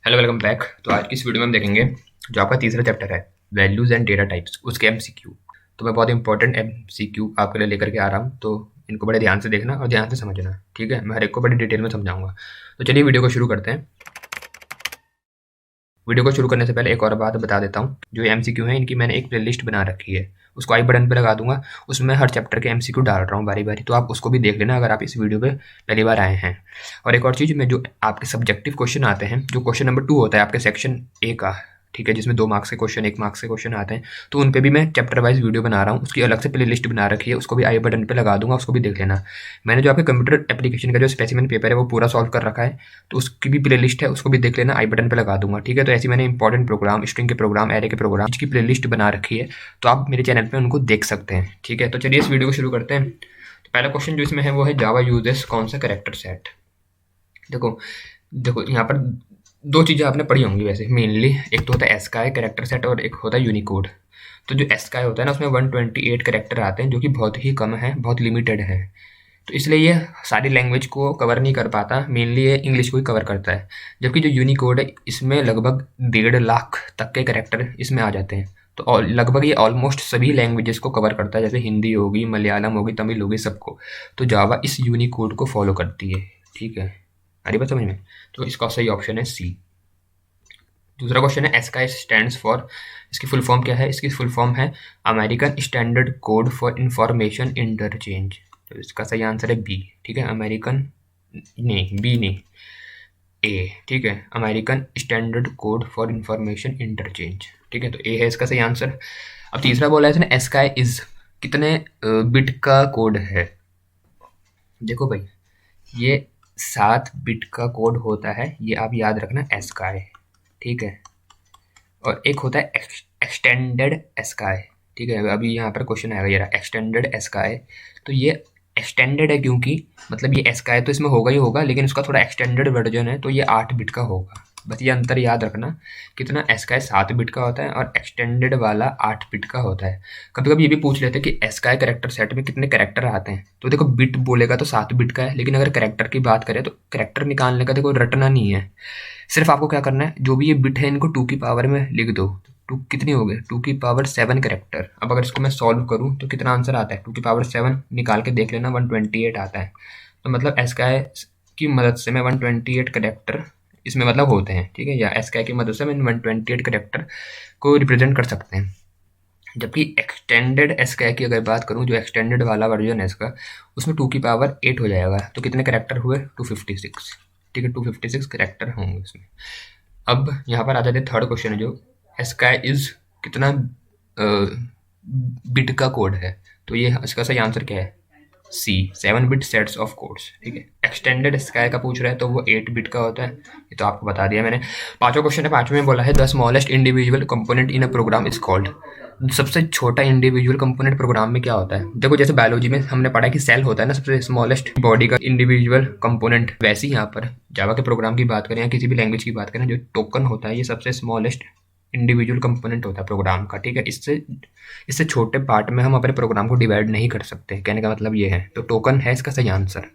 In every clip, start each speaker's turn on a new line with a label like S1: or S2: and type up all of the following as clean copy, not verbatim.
S1: Hello, welcome back. तो आज की इस वीडियो में हम देखेंगे जो आपका तीसरा चैप्टर है, वैल्यूज़ एंड डेटा टाइप्स, उसके एमसीक्यू। तो मैं बहुत इंपॉर्टेंट एमसीक्यू आपके लिए लेकर के आ रहा हूँ, तो इनको बड़े ध्यान से देखना और ध्यान से समझना, ठीक है। मैं हर एक को बड़ी डिटेल में समझाऊंगा। तो चलिए वीडियो को शुरू करते हैं। वीडियो को शुरू करने से पहले एक और बात बता देता हूँ, जो एमसीक्यू है इनकी मैंने एक प्लेलिस्ट बना रखी है, उसको आई बटन पे लगा दूंगा। उसमें हर चैप्टर के एमसीक्यू डाल रहा हूँ बारी बारी, तो आप उसको भी देख लेना अगर आप इस वीडियो पे पहली बार आए हैं। और एक और चीज़ में, जो आपके सब्जेक्टिव क्वेश्चन आते हैं, जो क्वेश्चन नंबर 2 होता है आपके सेक्शन ए का, ठीक है, जिसमें 2 मार्क्स के क्वेश्चन 1 मार्क्स के क्वेश्चन आते हैं, तो उन पे भी मैं चैप्टर वाइज वीडियो बना रहा हूँ। उसकी अलग से प्लेलिस्ट बना रखी है, उसको भी आई बटन पे लगा दूंगा, उसको भी देख लेना। मैंने जो आपके कंप्यूटर एप्लीकेशन का जो स्पेसिमेन पेपर है वो पूरा सॉल्व कर रखा है, तो उसकी भी प्लेलिस्ट है, उसको भी देख लेना, आई बटन पे लगा दूंगा, ठीक है। तो ऐसी मैंने इंपॉर्टेंट प्रोग्राम, स्ट्रिंग के प्रोग्राम, एरे के प्रोग्राम की प्लेलिस्ट बना रखी है, तो आप मेरे चैनल पे उनको देख सकते हैं, ठीक है। तो चलिए इस वीडियो को शुरू करते हैं। तो पहला क्वेश्चन जो इसमें है वो है, जावा यूजेस कौन सा कैरेक्टर सेट। देखो देखो यहाँ पर दो चीज़ें आपने पढ़ी होंगी वैसे मेनली, एक तो होता है एस्काई कैरेक्टर सेट और एक होता है यूनिकोड। तो जो एस्काई होता है ना, उसमें 128 कैरेक्टर आते हैं, जो कि बहुत ही कम है, बहुत लिमिटेड है। तो इसलिए ये सारी लैंग्वेज को कवर नहीं कर पाता, मेनली ये इंग्लिश को ही कवर करता है। जबकि जो यूनिकोड है, इसमें लगभग 1.5 लाख तक के कैरेक्टर इसमें आ जाते हैं। तो और लगभग ये ऑलमोस्ट सभी लैंग्वेजेस को कवर करता है, जैसे हिंदी होगी, मलयालम होगी, तमिल होगी, सबको। तो जावा इस यूनिकोड को फॉलो करती है, ठीक है। आ रही बात समझ में? तो इसका सही ऑप्शन है सी। दूसरा क्वेश्चन है, एसकाई स्टैंड्स फॉर, इसकी फुल फॉर्म क्या है? इसकी फुल फॉर्म है American standard code for information interchange. तो इसका सही आंसर है बी, ठीक है। अमेरिकन नहीं, बी नहीं, ए, ठीक है। American standard code for information interchange, ठीक है। तो ए है इसका सही आंसर। अब तीसरा बोला है इसने, एसकाई इज कितने बिट का कोड है? देखो भाई, ये 7 बिट का कोड होता है, ये आप याद रखना, एस्काई, ठीक है। और एक होता है एक्सटेंडेड एस्काई, ठीक है। अभी यहाँ पर क्वेश्चन आएगा, ये रहा एक्सटेंडेड एस्काई। तो ये एक्सटेंडेड है क्योंकि मतलब ये एस्काई तो इसमें होगा ही होगा, लेकिन उसका थोड़ा एक्सटेंडेड वर्जन है, तो ये 8 बिट का होगा। बस ये अंतर याद रखना, कितना एस्काई 7 बिट का होता है और एक्सटेंडेड वाला 8 बिट का होता है। कभी कभी ये भी पूछ लेते हैं कि एस्काई कैरेक्टर सेट में कितने कैरेक्टर आते हैं। तो देखो, बिट बोलेगा तो 7 बिट का है, लेकिन अगर कैरेक्टर की बात करें तो कैरेक्टर निकालने का देखो रटना नहीं है। सिर्फ आपको क्या करना है, जो भी ये बिट है इनको 2 की पावर में लिख दो। टू कितनी हो गई? 2 की पावर 7 कैरेक्टर। अब अगर इसको मैं सॉल्व करूँ तो कितना आंसर आता है? 2 की पावर 7 निकाल के देख लेना, 128 आता है। तो मतलब एस्काई की मदद से मैं 128 कैरेक्टर इसमें मतलब होते हैं, ठीक है। या एस्काई की मदद से मैं 128 कैरेक्टर को रिप्रेजेंट कर सकते हैं। जबकि एक्सटेंडेड एस्काई की अगर बात करूँ, जो एक्सटेंडेड वाला वर्जन है इसका, उसमें 2 की पावर 8 हो जाएगा। तो कितने कैरेक्टर हुए? 256, ठीक है। 256 कैरेक्टर होंगे इसमें। अब यहाँ पर आ जाते हैं थर्ड क्वेश्चन है, जो एस्काई इज कितना बिट का कोड है। तो ये इसका सही आंसर क्या है? सी, 7 बिट सेट्स ऑफ कोड्स, ठीक है। एक्सटेंडेड स्काई का पूछ रहा है तो वो 8 बिट का होता है, ये तो आपको बता दिया मैंने। पांचवा क्वेश्चन है, पांचवें में बोला है, the smallest individual component in a program is called. सबसे छोटा इंडिविजुअल कंपोनेंट प्रोग्राम में क्या होता है? देखो, जैसे बायोलॉजी में हमने पढ़ा कि सेल होता है ना सबसे स्मॉलेस्ट बॉडी का इंडिविजुअल कंपोनेंट, वैसे ही यहाँ पर जावा के प्रोग्राम की बात करें या किसी भी लैंग्वेज की बात करें, जो टोकन होता है ये सबसे स्मॉलेस्ट इंडिविजुअल कंपोनेंट होता है प्रोग्राम का, ठीक है। इससे इससे छोटे पार्ट में हम अपने प्रोग्राम को डिवाइड नहीं कर सकते, कहने का मतलब ये है। तो टोकन है इसका सही आंसर,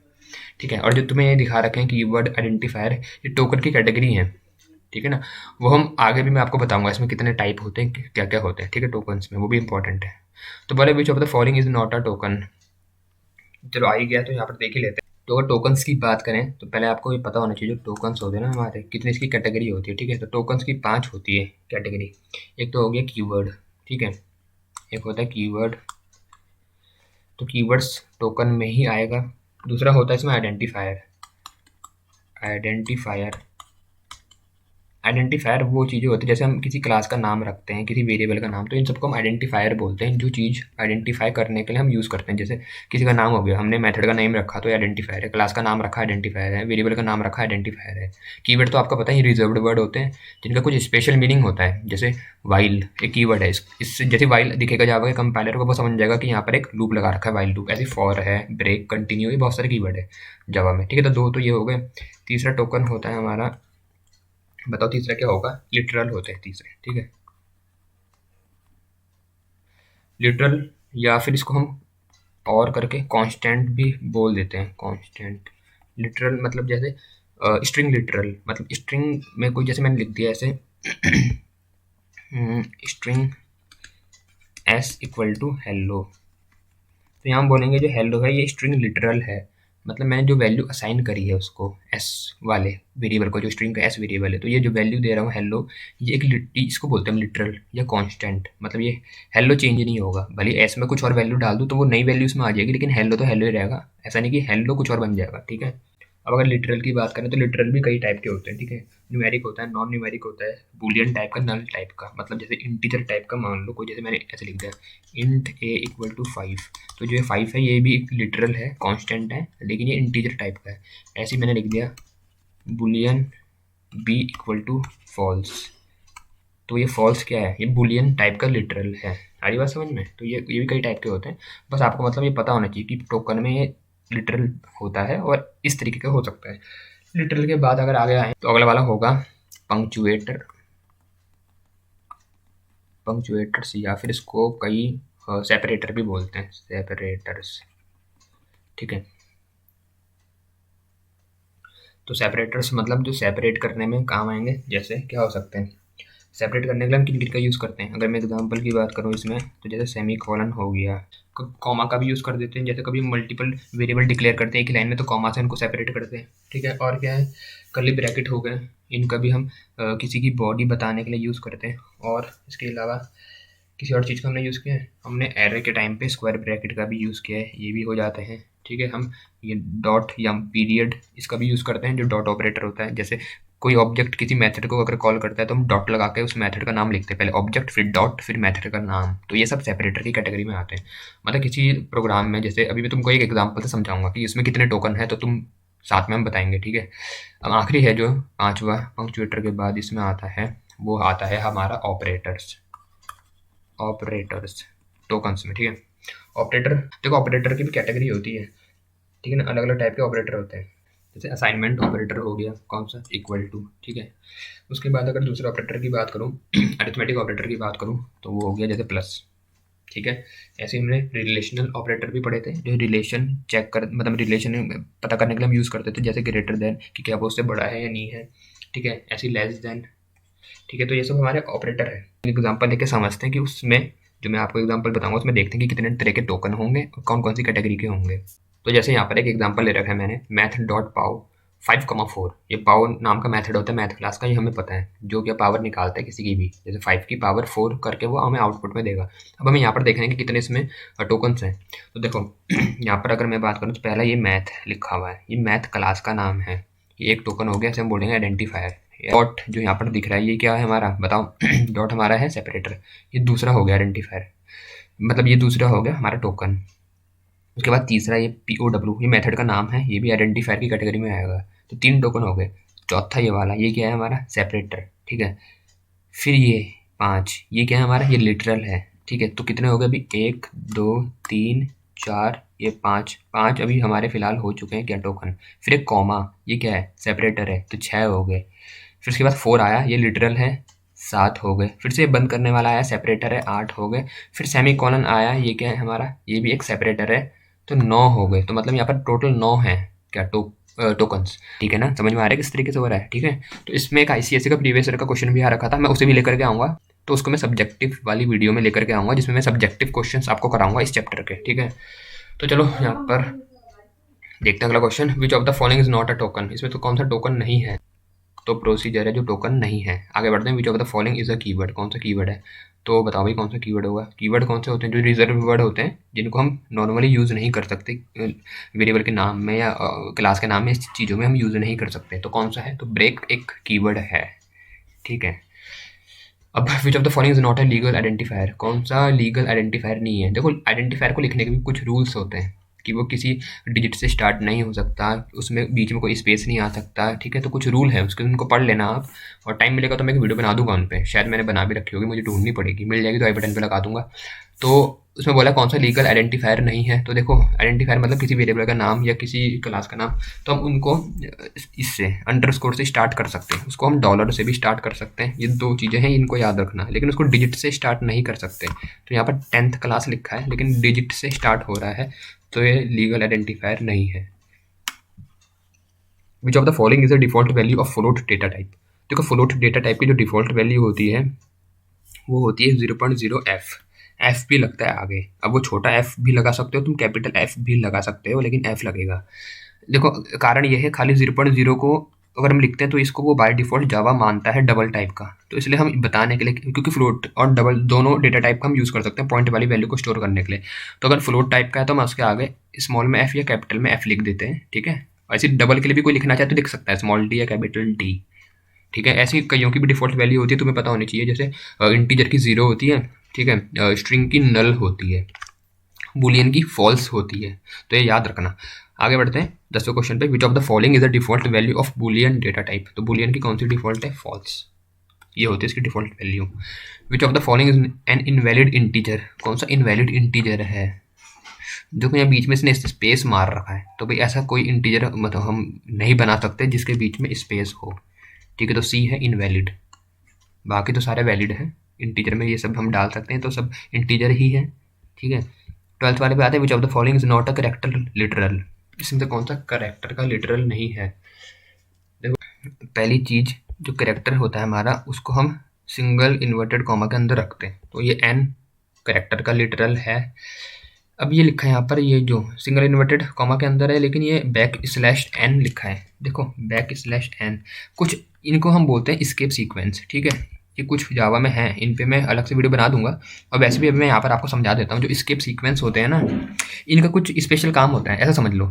S1: ठीक है। और जो तुम्हें ये दिखा रखे हैं कीवर्ड आइडेंटिफायर, ये टोकन की कैटेगरी है, ठीक है ना। वो हम आगे भी मैं आपको बताऊंगा इसमें कितने टाइप होते हैं, क्या क्या होते हैं, ठीक है, टोकन्स में, वो भी इंपॉर्टेंट है। तो बोले विच of the following is not a token. चलो आ ही गया, तो यहाँ पर देख ही लेते हैं। तो अगर टोकन्स की बात करें तो पहले आपको ये पता होना चाहिए, जो टोकन्स होते हैं ना हमारे, कितनी इसकी कैटेगरी होती है, ठीक है। तो टोकन्स की 5 होती है कैटेगरी। एक तो हो गया कीवर्ड, ठीक है, एक होता है कीवर्ड, तो कीवर्ड्स टोकन में ही आएगा। दूसरा होता है इसमें आइडेंटिफायर। आइडेंटिफायर आइडेंटिफायर वो चीज़ें होती है, जैसे हम किसी क्लास का नाम रखते हैं, किसी वेरिएबल का नाम, तो इन सबको हम आइडेंटिफायर बोलते हैं। जो चीज़ आइडेंटिफाई करने के लिए हम यूज़ करते हैं, जैसे किसी का नाम हो गया, हमने मेथड का नेम रखा तो आइडेंटिफायर है, क्लास का नाम रखा आइडेंटिफायर है, वेरिएबल का नाम रखा आइडेंटिफायर है। कीवर्ड तो आपका पता ही, रिजर्व्ड वर्ड होते हैं जिनका कुछ स्पेशल मीनिंग होता है। जैसे वाइल एक कीवर्ड है, इससे जैसे वाइल दिखेगा जावा के कंपाइलर को, वो समझ जाएगा कि यहाँ पर एक लूप लगा रखा है, वाइल लूप। ऐसे फॉर है, ब्रेक, कंटिन्यू, ये बहुत सारे कीवर्ड है जावा में, ठीक है। तो दो तो ये हो गए। तीसरा टोकन होता है हमारा, बताओ तीसरा क्या होगा? लिटरल होते हैं तीसरे, ठीक है। लिटरल, या फिर इसको हम और करके कांस्टेंट भी बोल देते हैं, कांस्टेंट। लिटरल मतलब जैसे स्ट्रिंग लिटरल, मतलब स्ट्रिंग में कोई, जैसे मैंने लिख दिया ऐसे string S equal to hello, तो यहाँ हम बोलेंगे जो हेलो है ये स्ट्रिंग लिटरल है, मतलब मैंने जो वैल्यू असाइन करी है उसको एस वाले वेरिएबल को, जो स्ट्रिंग का एस वेरिएबल है, तो ये जो वैल्यू दे रहा हूँ हेलो, ये एक इसको बोलते हैं लिटरल या कांस्टेंट, मतलब ये हेलो चेंज नहीं होगा, भले एस में कुछ और वैल्यू डाल दूँ तो वो नई वैल्यू उसमें आ जाएगी, लेकिन हेलो तो हेलो ही रहेगा, ऐसा नहीं कि हेलो कुछ और बन जाएगा, ठीक है। अब अगर लिटरल की बात करें तो लिटरल भी कई टाइप के होते हैं, ठीक है। न्यूमेरिक होता है, नॉन न्यूमेरिक होता है, बूलियन टाइप का, नल टाइप का, मतलब जैसे इंटीजर टाइप का मान लो कोई, जैसे मैंने ऐसे लिख दिया इंट ए इक्वल टू 5, तो जो ये 5 है ये भी एक लिटरल है, कांस्टेंट है, लेकिन ये इंटीजर टाइप का है। ऐसे ही मैंने लिख दिया boolean B equal to false, तो ये फॉल्स क्या है, ये बुलियन टाइप का लिटरल है। आ रही बात समझ में? तो ये भी कई टाइप के होते हैं, बस आपको मतलब ये पता होना चाहिए कि टोकन में ये लिटरल होता है और इस तरीके का हो सकता है। लिटरल के बाद अगर आगे आए तो अगला वाला होगा पंक्चुएटर, पंक्चुएटर्स, या फिर इसको कई सेपरेटर भी बोलते हैं, सेपरेटर्स, ठीक है। तो सेपरेटर्स मतलब जो सेपरेट करने में काम आएंगे, जैसे क्या हो सकते हैं, सेपरेट करने के लिए हम किन किन का यूज़ करते हैं, अगर मैं एग्जांपल की बात करूँ इसमें, तो जैसे सेमी कॉलन हो गया, कॉमा का भी यूज़ कर देते हैं, जैसे कभी मल्टीपल वेरिएबल डिक्लेयर करते हैं एक ही लाइन में, तो कॉमा से इनको सेपरेट करते हैं, ठीक है। और क्या है, कर्ली ब्रैकेट हो गए, इनका भी हम किसी की बॉडी बताने के लिए यूज़ करते हैं। और इसके अलावा किसी और चीज़ का हमने यूज़ किया है, हमने एरे के टाइम पे स्क्वायर ब्रैकेट का भी यूज़ किया है, ये भी हो जाते हैं, ठीक है। हम ये डॉट या पीरियड इसका भी यूज़ करते हैं, जो डॉट ऑपरेटर होता है, जैसे कोई ऑब्जेक्ट किसी मेथड को अगर कॉल करता है तो हम डॉट लगा के उस मेथड का नाम लिखते हैं, पहले ऑब्जेक्ट फिर डॉट फिर मेथड का नाम, तो ये सब सेपरेटर की कैटेगरी में आते हैं। मतलब किसी प्रोग्राम में, जैसे अभी मैं तुमको एक एग्जांपल से समझाऊंगा कि इसमें कितने टोकन है, तो तुम साथ में हम बताएंगे, ठीक है। अब आखिरी है जो पांचवा पंक्चुएटर के बाद इसमें आता है, वो आता है हमारा ऑपरेटर्स, ऑपरेटर्स टोकन्स में, ठीक है। ऑपरेटर, देखो ऑपरेटर की भी कैटेगरी होती है, ठीक है ना, अलग अलग टाइप के ऑपरेटर होते हैं, जैसे असाइनमेंट ऑपरेटर हो गया, कौन सा, इक्वल टू, ठीक है। उसके बाद अगर दूसरे ऑपरेटर की बात करूँ अरिथमेटिक ऑपरेटर की बात करूँ, तो वो हो गया जैसे प्लस, ठीक है। ऐसे हमने रिलेशनल ऑपरेटर भी पढ़े थे, जो रिलेशन चेक कर, मतलब रिलेशन पता करने के लिए हम यूज़ करते थे, जैसे ग्रेटर देन, कि क्या वो उससे बड़ा है या नहीं है, ठीक है। ऐसी लेस देन, ठीक है। तो ये सब हमारे ऑपरेटर है। एग्जांपल लेके समझते हैं कि उसमें, जो मैं आपको एग्जांपल बताऊंगा उसमें देखते हैं कि कितने तरह के टोकन होंगे और कौन कौन सी कैटेगरी के होंगे। तो जैसे यहाँ पर एक एग्जांपल ले रखा है मैंने, मैथ डॉट पाव 5,4, ये पाव नाम का मेथड होता है मैथ क्लास का, ये हमें पता है, जो कि पावर निकालता है किसी की भी, जैसे 5 की पावर 4 करके वो हमें आउटपुट में देगा। अब हमें यहाँ पर देखना है कि कितने इसमें टोकन्स हैं। तो देखो यहाँ पर अगर मैं बात करूँ तो पहला ये मैथ लिखा हुआ है, ये मैथ क्लास का नाम है, ये एक टोकन हो गया, ऐसे हम बोलेंगे आइडेंटिफायर। डॉट जो यहाँ पर दिख रहा है ये क्या है हमारा, बताओ डॉट हमारा है सेपरेटर, ये दूसरा हो गया आइडेंटिफायर, मतलब ये दूसरा हो गया हमारा टोकन। उसके बाद तीसरा ये POW, ये मेथड का नाम है, ये भी आइडेंटिफायर की कैटेगरी में आएगा, तो 3 टोकन हो गए। चौथा ये वाला, ये क्या है हमारा सेपरेटर, ठीक है। फिर ये 5, ये क्या है हमारा, ये लिटरल है, ठीक है। तो कितने हो गए अभी, 1 2 3 4, ये 5 अभी हमारे फिलहाल हो चुके हैं क्या टोकन। फिर एक कॉमा, ये क्या है सेपरेटर है, तो 6 हो गए। फिर उसके बाद 4 आया, ये लिटरल है, 7 हो गए। फिर से बंद करने वाला आया, सेपरेटर है, 8 हो गए। फिर सेमी कॉलन आया, ये क्या है हमारा, ये भी एक सेपरेटर है, तो 9 हो गए। तो मतलब यहाँ पर टोटल 9 है क्या टोकन्स, ठीक है ना, समझ में आ रहा है किस तरीके से हो रहा है, ठीक है। तो इसमें एक ICSE का प्रीवियस ईयर का क्वेश्चन भी आ रखा था, मैं उसे भी लेकर के आऊँगा, तो उसको मैं सब्जेक्टिव वाली वीडियो में लेकर के आऊँगा, जिसमें मैं सब्जेक्टिव क्वेश्चंस आपको कराऊंगा इस चैप्टर के, ठीक है। तो चलो यहाँ पर देखते हैं अगला question, which of the following is not a token, इसमें तो कौन सा टोकन नहीं है, तो प्रोसीजर है जो टोकन नहीं है। आगे बढ़ते हैं, विच of the following is a keyword, कौन सा कीवर्ड है, तो बताओ भाई कौन सा कीवर्ड होगा। कीवर्ड कौन से होते हैं, जो रिजर्व वर्ड होते हैं, जिनको हम नॉर्मली यूज़ नहीं कर सकते वेरिएबल के नाम में या क्लास के नाम में, इस चीज़ों में हम यूज़ नहीं कर सकते, तो कौन सा है, तो ब्रेक एक कीवर्ड है, ठीक है। अब विच of the following is not a legal identifier, कौन सा लीगल आइडेंटिफायर नहीं है। देखो आइडेंटिफायर को लिखने के भी कुछ रूल्स होते हैं, कि वो किसी डिजिट से स्टार्ट नहीं हो सकता, उसमें बीच में कोई स्पेस नहीं आ सकता, ठीक है। तो कुछ रूल है उसके, उनको पढ़ लेना आप, और टाइम मिलेगा तो मैं एक वीडियो बना दूंगा उन पर, शायद मैंने बना भी रखी होगी, मुझे ढूंढनी पड़ेगी, मिल जाएगी तो आई बटन पे लगा दूंगा। तो उसमें बोला कौन सा लीगल आइडेंटिफायर नहीं है, तो देखो आइडेंटिफायर मतलब किसी वेरिएबल का नाम या किसी क्लास का नाम, तो हम उनको इससे अंडरस्कोर से स्टार्ट कर सकते हैं, उसको हम डॉलर से भी स्टार्ट कर सकते हैं, ये 2 चीज़ें हैं, इनको याद रखना, लेकिन उसको डिजिट से स्टार्ट नहीं कर सकते। तो यहाँ पर 10th क्लास लिखा है, लेकिन डिजिट से स्टार्ट हो रहा है, तो ये लीगल आइडेंटिफायर नहीं है। Which of the following is the default value of float data type. देखो फ्लोट डेटा टाइप की जो डिफॉल्ट वैल्यू होती है वो होती है 0.0 एफ भी लगता है आगे। अब वो छोटा एफ भी लगा सकते हो तुम, कैपिटल एफ भी लगा सकते हो, लेकिन एफ लगेगा। देखो कारण ये है खाली 0.0 को अगर हम लिखते हैं तो इसको वो बाय डिफॉल्ट जावा मानता है डबल टाइप का, तो इसलिए हम बताने के लिए, क्योंकि फ्लोट और डबल दोनों डेटा टाइप का हम यूज़ कर सकते हैं पॉइंट वाली वैल्यू को स्टोर करने के लिए। तो अगर फ्लोट टाइप का है तो हम उसके आगे स्मॉल में एफ या कैपिटल में एफ लिख देते हैं, ठीक है। ऐसे डबल के लिए भी कोई लिखना चाहे तो लिख सकता है स्मॉल डी या कैपिटल डी, ठीक है। ऐसी कईयों की भी डिफॉल्ट वैल्यू होती है, तुम्हें पता होनी चाहिए। जैसे इंटीजर की 0 होती है, ठीक है, स्ट्रिंग की नल होती है, बुलियन की फॉल्स होती है, तो ये याद रखना। आगे बढ़ते हैं 10वें क्वेश्चन पे। विच of the following is the default value of Boolean data type. तो बुलियन की कौन सी डिफॉल्ट है? फॉल्स, ये होती है इसकी default value. Which of the following is an invalid integer. कौन सा इनवैलिड इंटीजर है? देखो यहाँ बीच में इसने स्पेस मार रखा है, तो भाई ऐसा कोई इंटीजर मतलब हम नहीं बना सकते जिसके बीच में स्पेस हो, ठीक है। तो सी है इनवैलिड, बाकी तो सारे वैलिड हैं। इंटीजर में ये सब हम डाल सकते हैं, तो सब इंटीजर ही है, ठीक है। 12th वाले पे आते हैं। विच of the following is not a character literal. इसमें से कौन सा करेक्टर का लिटरल नहीं है? देखो पहली चीज जो करेक्टर होता है हमारा, उसको हम सिंगल इन्वर्टेड कॉमा के अंदर रखते हैं, तो ये एन करेक्टर का लिटरल है। अब ये लिखा है यहाँ पर, ये जो सिंगल इन्वर्टेड कॉमा के अंदर है, लेकिन ये बैक स्लैश एन लिखा है। देखो बैक स्लैश एन, कुछ इनको हम बोलते हैं स्केप सीक्वेंस, ठीक है। ये कुछ जावा में है, इन पे मैं अलग से वीडियो बना दूंगा। और वैसे भी अभी मैं यहाँ पर आपको समझा देता हूँ। जो स्केप सीक्वेंस होते हैं ना, इनका कुछ स्पेशल काम होता है, ऐसा समझ लो।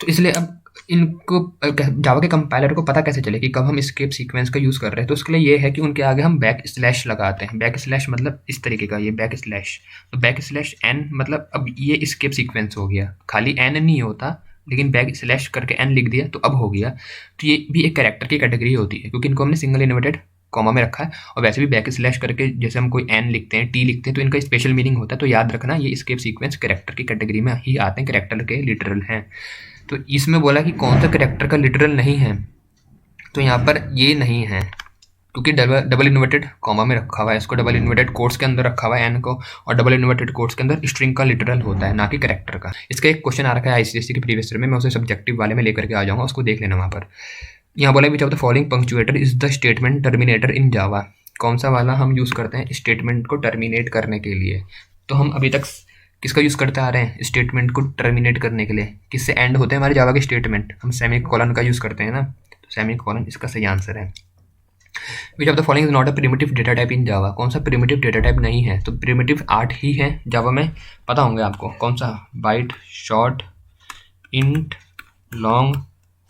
S1: तो इसलिए अब इनको जावा के कंपाइलर को पता कैसे चले कि कब हम स्केप सीक्वेंस का यूज़ कर रहे हैं, तो उसके लिए ये है कि उनके आगे हम बैक स्लैश लगाते हैं। बैक स्लैश मतलब इस तरीके का, ये बैक स्लैश, तो बैक स्लैश एन मतलब अब ये स्केप सीक्वेंस हो गया। खाली एन नहीं होता, लेकिन बैक स्लैश करके एन लिख दिया तो अब हो गया। तो ये भी एक कैरेक्टर की कैटेगरी होती है, क्योंकि इनको हमने सिंगल इन्वर्टेड कॉमा में रखा है। और वैसे भी बैक स्लैश करके जैसे हम कोई एन लिखते हैं, टी लिखते हैं, तो इनका स्पेशल मीनिंग होता है। तो याद रखना ये स्केप सीक्वेंस कैरेक्टर की कैटेगरी में ही आते हैं, कैरेक्टर के लिटरल हैं। तो इसमें बोला कि कौन सा कैरेक्टर का लिटरल नहीं है, तो यहाँ पर ये नहीं है, क्योंकि डबल इन्वर्टेड कॉमा में रखा हुआ है, इसको डबल इन्वर्टेड कोट्स के अंदर रखा हुआ है एन को, और डबल इन्वर्टेड कोट्स के अंदर स्ट्रिंग का लिटरल होता है, ना कि कैरेक्टर का। इसका एक क्वेश्चन आ रखा है आईसीएसई के प्रीवियस ईयर में, मैं उसे सब्जेक्टिव वाले में लेकर के आ जाऊँगा, उसको देख लेना वहाँ पर। यहाँ बोला which of the following punctuator is the statement terminator in Java. कौन सा वाला हम यूज़ करते हैं स्टेटमेंट को टर्मिनेट करने के लिए? तो हम अभी तक किसका यूज़ करते आ रहे हैं स्टेटमेंट को टर्मिनेट करने के लिए? किससे एंड होते हैं हमारे जावा के स्टेटमेंट? हम सेमी कॉलन का यूज़ करते हैं ना, तो सेमी कॉलन इसका सही आंसर है। Which of the following is not a primitive data type in Java. कौन सा प्रिमिटिव डेटा टाइप नहीं है? तो प्रिमिटिव 8 ही है जावा में, पता होंगे आपको। कौन सा? बाइट, शॉर्ट, इंट, लॉन्ग,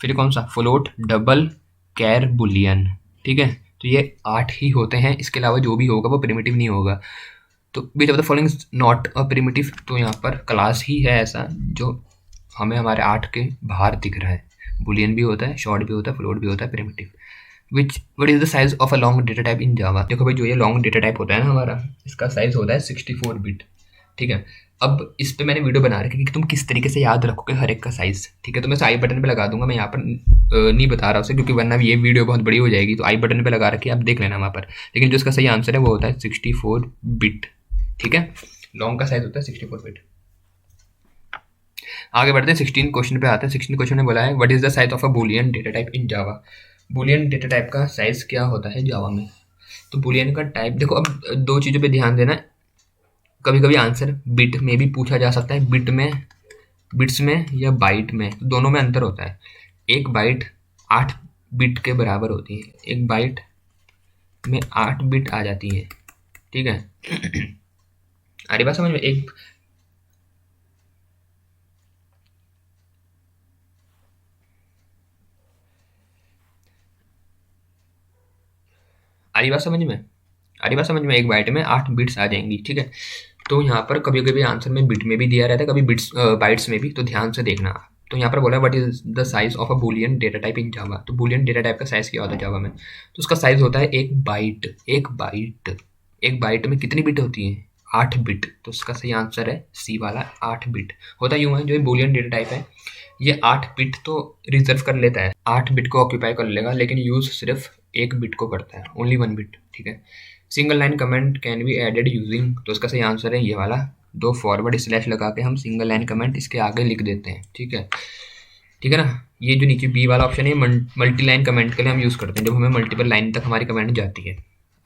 S1: फिर कौन सा? फ्लोट, डबल, कैर, बुलियन, ठीक है। तो ये 8 ही होते हैं, इसके अलावा जो भी होगा वो प्रिमिटिव नहीं होगा। तो विच of the following is not a primitive, तो यहाँ पर क्लास ही है ऐसा जो हमें हमारे 8 के बाहर दिख रहा है। बुलियन भी होता है, शॉर्ट भी होता है, फ्लोट भी होता है, primitive. What is the size of a long data type in Java. देखो भाई जो ये लॉन्ग डेटा टाइप होता है ना हमारा, इसका साइज होता है 64 बिट, ठीक है। अब इस पे मैंने वीडियो बना रखी है कि तुम किस तरीके से याद रखोगे हर एक का साइज, ठीक है। तो मैं आई बटन पे लगा दूंगा, मैं यहाँ पर नहीं बता रहा उसे, क्योंकि वरना ये वीडियो बहुत बड़ी हो जाएगी। तो आई बटन पे लगा रखी है, आप देख लेना वहाँ पर। लेकिन जो इसका सही आंसर है वो होता है 64 बिट, ठीक है। लॉन्ग का साइज होता है 64 बिट। आगे बढ़ते हैं 16 क्वेश्चन पे आते हैं। 16 क्वेश्चन में बोला है what is the size of a boolean data type in Java. Boolean data type का साइज क्या होता है जावा में? तो बुलियन का टाइप देखो, अब दो चीज़ों पे ध्यान देना। कभी कभी आंसर बिट में भी पूछा जा सकता है, बिट में, बिट्स में या बाइट में, दोनों में अंतर होता है। एक बाइट 8 बिट के बराबर होती है, एक बाइट में 8 बिट आ जाती है, ठीक है। अरे बात समझ में? एक आरी बात समझ में? आरी बात समझ में? एक बाइट में 8 बिट्स आ जाएंगी, ठीक है। तो यहाँ पर कभी कभी आंसर में बिट में भी दिया रहता है, कभी बिट्स बाइट्स में भी, तो ध्यान से देखना। तो यहाँ पर बोला है what is the size of a boolean data type in Java. तो बुलियन डेटा टाइप का साइज क्या होता है जावा में? तो उसका साइज होता है एक बाइट। एक बाइट में कितनी बिट होती है? 8 बिट। तो उसका सही आंसर है सी वाला, 8 बिट। होता यूँ है, जो बुलियन डेटा टाइप है ये 8 बिट तो रिजर्व कर लेता है, 8 बिट को ऑक्यूपाई कर लेगा, लेकिन यूज सिर्फ 1 बिट को करता है, ओनली 1 बिट, ठीक है। Single line comment can be added using, तो इसका सही आंसर है ये वाला, 2 फॉरवर्ड स्लैश लगा के हम सिंगल लाइन कमेंट इसके आगे लिख देते हैं, ठीक है। ठीक है ना। ये जो नीचे बी वाला ऑप्शन है मल्टी लाइन कमेंट के लिए हम यूज़ करते हैं, जब हमें मल्टीपल लाइन तक हमारी कमेंट जाती है।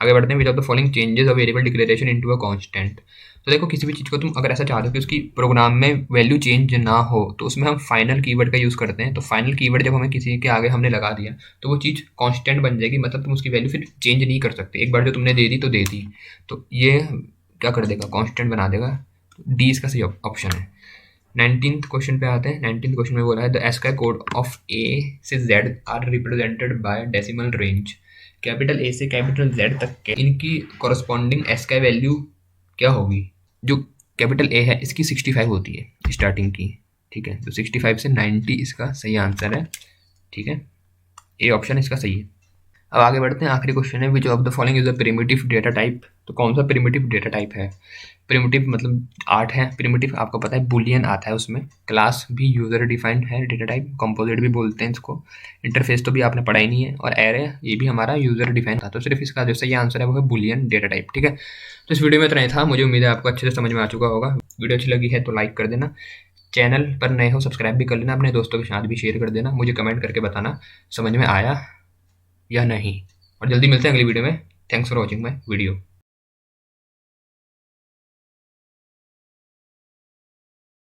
S1: आगे बढ़ते हैं, विच of the following changes a variable declaration into a constant. तो देखो किसी भी चीज़ को तुम अगर ऐसा चाहते हो कि उसकी प्रोग्राम में वैल्यू चेंज ना हो, तो उसमें हम फाइनल कीवर्ड का यूज़ करते हैं। तो फाइनल कीवर्ड जब हमें किसी के आगे हमने लगा दिया तो वो चीज़ कांस्टेंट बन जाएगी, मतलब तुम उसकी वैल्यू फिर चेंज नहीं कर सकते। एक बार जो तुमने दे दी तो दे दी, तो ये क्या कर देगा, कांस्टेंट बना देगा। डी इसका सही ऑप्शन है। 19th क्वेश्चन पे आते हैं। 19th क्वेश्चन में बोला है the ASCII code of A से Z are represented by decimal range. Capital A से कैपिटल जेड तक के इनकी कॉरस्पॉन्डिंग एस्काई वैल्यू क्या होगी। जो कैपिटल ए है इसकी 65 होती है स्टार्टिंग की, ठीक है। तो 65 से 90 इसका सही आंसर है, ठीक है। ए ऑप्शन इसका सही है। अब आगे बढ़ते हैं, आखिरी क्वेश्चन है which of the following is a primitive data type. तो कौन सा प्रिमिटिव डेटा टाइप है। प्रिमिटिव मतलब 8 है। प्रिमिटिव आपको पता है बुलियन आता है उसमें। क्लास भी यूजर डिफाइंड है डेटा टाइप, कंपोजिट भी बोलते हैं इसको। इंटरफेस तो भी आपने पढ़ा ही नहीं है, और एरे ये भी हमारा यूजर डिफाइंड था। तो सिर्फ इसका जो सही आंसर है वो है बुलियन डेटा टाइप, ठीक है। तो इस वीडियो में इतना ही था, मुझे उम्मीद है आपको अच्छे से समझ में आ चुका होगा। वीडियो अच्छी लगी है तो लाइक कर देना, चैनल पर नए हो सब्सक्राइब भी कर लेना, अपने दोस्तों के साथ भी शेयर कर देना, मुझे कमेंट करके बताना समझ में आया या नहीं। और जल्दी मिलते हैं अगली वीडियो में। Thanks for watching my video.